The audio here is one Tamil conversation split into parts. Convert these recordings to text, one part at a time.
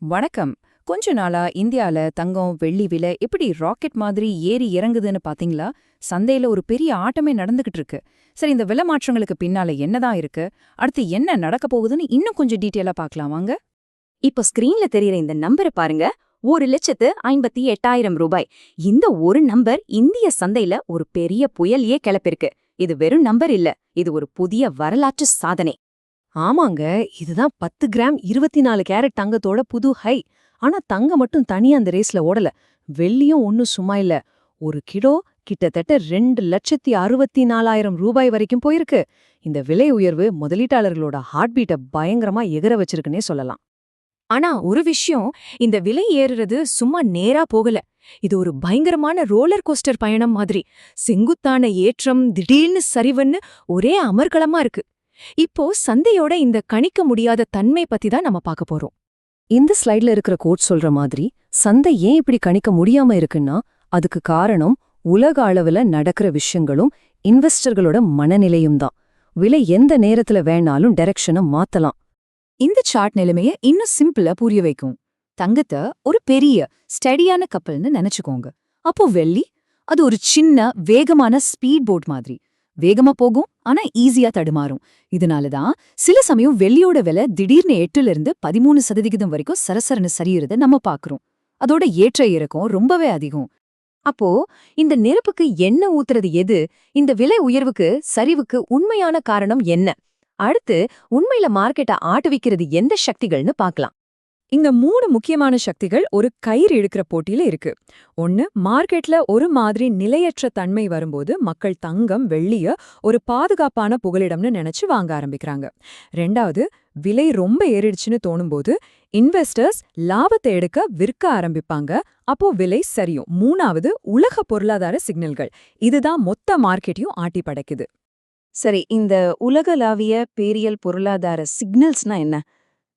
வணக்கம். கொஞ்ச நாளா இந்தியால தங்கம், வெள்ளி விலை எப்படி ராக்கெட் மாதிரி ஏறி இறங்குதுன்னு பாத்தீங்களா? சந்தையில ஒரு பெரிய ஆட்டமே நடந்துகிட்டு இருக்கு. சரி, இந்த விலை மாற்றங்களுக்கு பின்னால என்னதான் இருக்கு? அடுத்து என்ன நடக்க போகுதுன்னு இன்னும் கொஞ்சம் டீட்டெயிலா பார்க்கலாம் வாங்க. இப்போ ஸ்கிரீன்ல தெரியற இந்த நம்பரை பாருங்க. 1,58,000 ரூபாய். இந்த ஒரு நம்பர் இந்திய சந்தையில ஒரு பெரிய புயலையே கிளப்பிருக்கு. இது வெறும் நம்பர் இல்ல, இது ஒரு புதிய வரலாற்று சாதனை. ஆமாங்க, இதுதான் 10 கிராம் 24 கேரட் தங்கத்தோட புது ஹை. ஆனா தங்கம் மட்டும் தனியா அந்த ரேஸ்ல ஓடல. வெள்ளியும் ஒன்னும் சும்மா இல்ல. ஒரு கிலோ கிட்டத்தட்ட 2,64,000 ரூபாய் வரைக்கும் போயிருக்கு. இந்த விலை உயர்வு முதலீட்டாளர்களோட ஹார்ட் பீட்டை பயங்கரமா எகர வச்சிருக்குன்னே சொல்லலாம். ஆனா ஒரு விஷயம், இந்த விலை ஏறுறது சும்மா நேரா போகல. இது ஒரு பயங்கரமான ரோலர் கோஸ்டர் பயணம் மாதிரி. செங்குத்தான ஏற்றம், திடீர்னு சரிவுன்னு ஒரே அமர்க்களமா இருக்கு. இப்போ சந்தையோட இந்த கணிக்க முடியாத தன்மை பத்தி தான் நம்ம பார்க்க போறோம். இந்த ஸ்லைட்ல இருக்கிற கோட் சொல்ற மாதிரி சந்தை ஏன் இப்படி கணிக்க முடியாம இருக்குன்னா, அதுக்கு காரணம் உலக அளவுல நடக்கிற விஷயங்களும் இன்வெஸ்டர்களோட மனநிலையும் தான். விலை எந்த நேரத்துல வேணாலும் டைரக்ஷனை மாத்தலாம். இந்த சார்ட் நிலைமைய இன்னும் சிம்பிளா புரிய வைக்கும். தங்கத்தை ஒரு பெரிய ஸ்டடியான கப்பல்னு நினைச்சுக்கோங்க. அப்போ வெள்ளி அது ஒரு சின்ன வேகமான ஸ்பீட் போட் மாதிரி. வேகமா போகும், ஆனா ஈஸியா தடுமாறும். இதனாலதான் சில சமயம் வெள்ளியோட விலை திடீர்னு 8% வரைக்கும் சரசரன்னு சரியுறத நம்ம பாக்குறோம். அதோட ஏற்ற இறக்கம் ரொம்பவே அதிகம். அப்போ இந்த நெருப்புக்கு எண்ணெய் ஊத்துறது எது? இந்த விலை உயர்வுக்கு சரிவுக்கு உண்மையான காரணம் என்ன? அடுத்து உண்மையில மார்க்கெட்டை ஆட்டுவிக்கிறது எந்த சக்திகள்னு பார்க்கலாம். இங்க 3 முக்கியமான சக்திகள் ஒரு கயிறு இழுக்கிற போட்டியில இருக்கு. ஒன்னு, மார்க்கெட்ல ஒரு மாதிரி நிலையற்ற தன்மை வரும்போது மக்கள் தங்கம், வெள்ளிய ஒரு பாதுகாப்பான புகலிடம்னு நினைச்சு வாங்க ஆரம்பிக்கிறாங்க. ரெண்டாவது, விலை ரொம்ப ஏறிடுச்சுன்னு தோணும்போது இன்வெஸ்டர்ஸ் லாபத்தை எடுக்க விற்க ஆரம்பிப்பாங்க. அப்போ விலை சரியும். மூணாவது, உலக பொருளாதார சிக்னல்கள். இதுதான் மொத்த மார்க்கெட்டையும் ஆட்டி படைக்குது. சரி, இந்த உலகளாவிய பேரியல் பொருளாதார சிக்னல்ஸ்னா என்ன?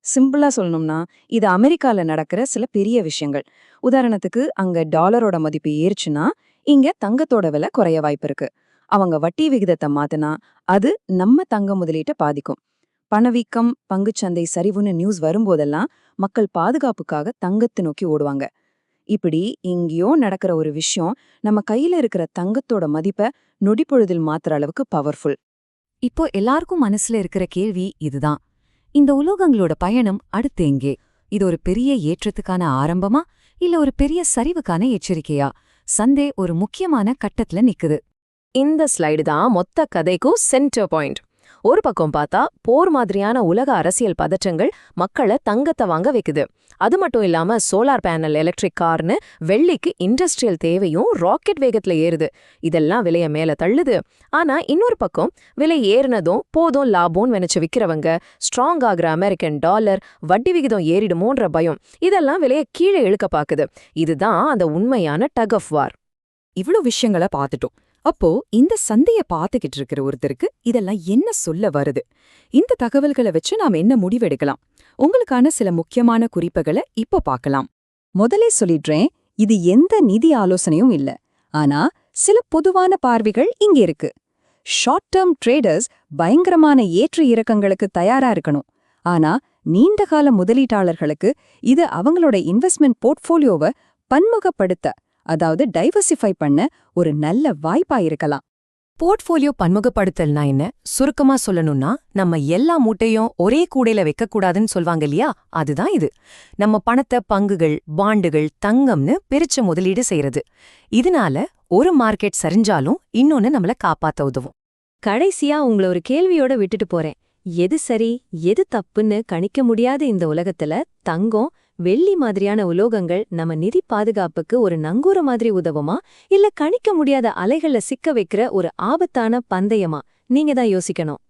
சிம்பிளா சொல்லணும்னா, இது அமெரிக்கால நடக்கிற சில பெரிய விஷயங்கள். உதாரணத்துக்கு, அங்க டாலரோட மதிப்பு ஏறுச்சுன்னா இங்க தங்கத்தோட விலை குறைய வாய்ப்பு இருக்கு. அவங்க வட்டி விகிதத்தை மாத்தினா அது நம்ம தங்க முதலீட்டை பாதிக்கும். பணவீக்கம், பங்குச்சந்தை சரிவுன்னு நியூஸ் வரும்போதெல்லாம் மக்கள் பாதுகாப்புக்காக தங்கத்தை நோக்கி ஓடுவாங்க. இப்படி எங்கேயோ நடக்கிற ஒரு விஷயம் நம்ம கையில இருக்கிற தங்கத்தோட மதிப்பை நொடிப்பொழுதில் மாத்துற அளவுக்கு பவர்ஃபுல். இப்போ எல்லாருக்கும் மனசுல இருக்கிற கேள்வி இதுதான். இந்த உலோகங்களோட பயணம் அடுத்து எங்கே? இது ஒரு பெரிய ஏற்றத்துக்கான ஆரம்பமா, இல்ல ஒரு பெரிய சரிவுக்கான எச்சரிக்கையா? சந்தை ஒரு முக்கியமான கட்டத்துல நிக்குது. இந்த ஸ்லைடு தான் மொத்த கதைக்கும் சென்டர் பாயிண்ட். ஒரு பக்கம் பார்த்தா போர் மாதிரியான உலக அரசியல் பதற்றங்கள் மக்களை தங்கத்தை வாங்க வைக்குது. அது மட்டும் இல்லாம சோலார் பேனல், எலக்ட்ரிக் கார்னு வெள்ளிக்கு இண்டஸ்ட்ரியல் தேவையும் ராக்கெட் வேகத்துல ஏறுது. இதெல்லாம் விலைய மேல தள்ளுது. ஆனா இன்னொரு பக்கம் விலை ஏறினதும் போதும் லாபம்னு நினைச்சு விக்கிறவங்க, ஸ்ட்ராங் ஆகிற அமெரிக்கன் டாலர், வட்டி விகிதம் ஏறிடுமோன்ற பயம், இதெல்லாம் விலைய கீழே இழுக்க பாக்குது. இதுதான் அந்த உண்மையான டக் ஆஃப் வார். இவ்ளோ விஷயங்களை பார்த்துட்டோம். அப்போ இந்த சந்தைய பார்த்துக்கிட்டு இருக்கிற ஒருத்தருக்கு இதெல்லாம் என்ன சொல்ல வருது? இந்த தகவல்களை வச்சு நாம் என்ன முடிவெடுக்கலாம்? உங்களுக்கான சில முக்கியமான குறிப்புகளை இப்போ பார்க்கலாம். முதலே சொல்லிடுறேன், இது எந்த நிதி ஆலோசனையும் இல்ல. ஆனா சில பொதுவான பார்வைகள் இங்க இருக்கு. ஷார்ட் டேர்ம் ட்ரேடர்ஸ் பயங்கரமான ஏற்ற இறக்கங்களுக்கு தயாரா இருக்கணும். ஆனா நீண்டகால முதலீட்டாளர்களுக்கு இது அவங்களோட இன்வெஸ்ட்மெண்ட் போர்ட்ஃபோலியோவை பன்முகப்படுத்த, அதாவது டைவர்சிஃபை பண்ண ஒரு நல்ல வாய்ப்பா இருக்கலாம். போர்ட்ஃபோலியோ பன்முகப்படுத்தல்னா என்ன? சுருக்கமா சொல்லணும்னா, நம்ம எல்லா மூட்டையும் ஒரே கூடையில வைக்கக்கூடாதுன்னு சொல்வாங்க இல்லையா? அதுதான் இது. நம்ம பணத்தை பங்குகள், பாண்டுகள், தங்கம்னு பிரிச்சு முதலீடு செய்யறது. இதனால ஒரு மார்க்கெட் சரிஞ்சாலும் இன்னொன்னு நம்மள காப்பாத்த உதவும். கடைசியா உங்களை ஒரு கேள்வியோட விட்டுட்டு போறேன். எது சரி எது தப்புன்னு கணிக்க முடியாத இந்த உலகத்துல தங்கம், வெள்ளி மாதிரியான உலோகங்கள் நம்ம நிதி பாதுகாப்புக்கு ஒரு நங்கூர மாதிரி உதவுமா, இல்ல கணிக்க முடியாத அலைகள்ல சிக்க வைக்கிற ஒரு ஆபத்தான பந்தயமா? நீங்க தான் யோசிக்கணும்.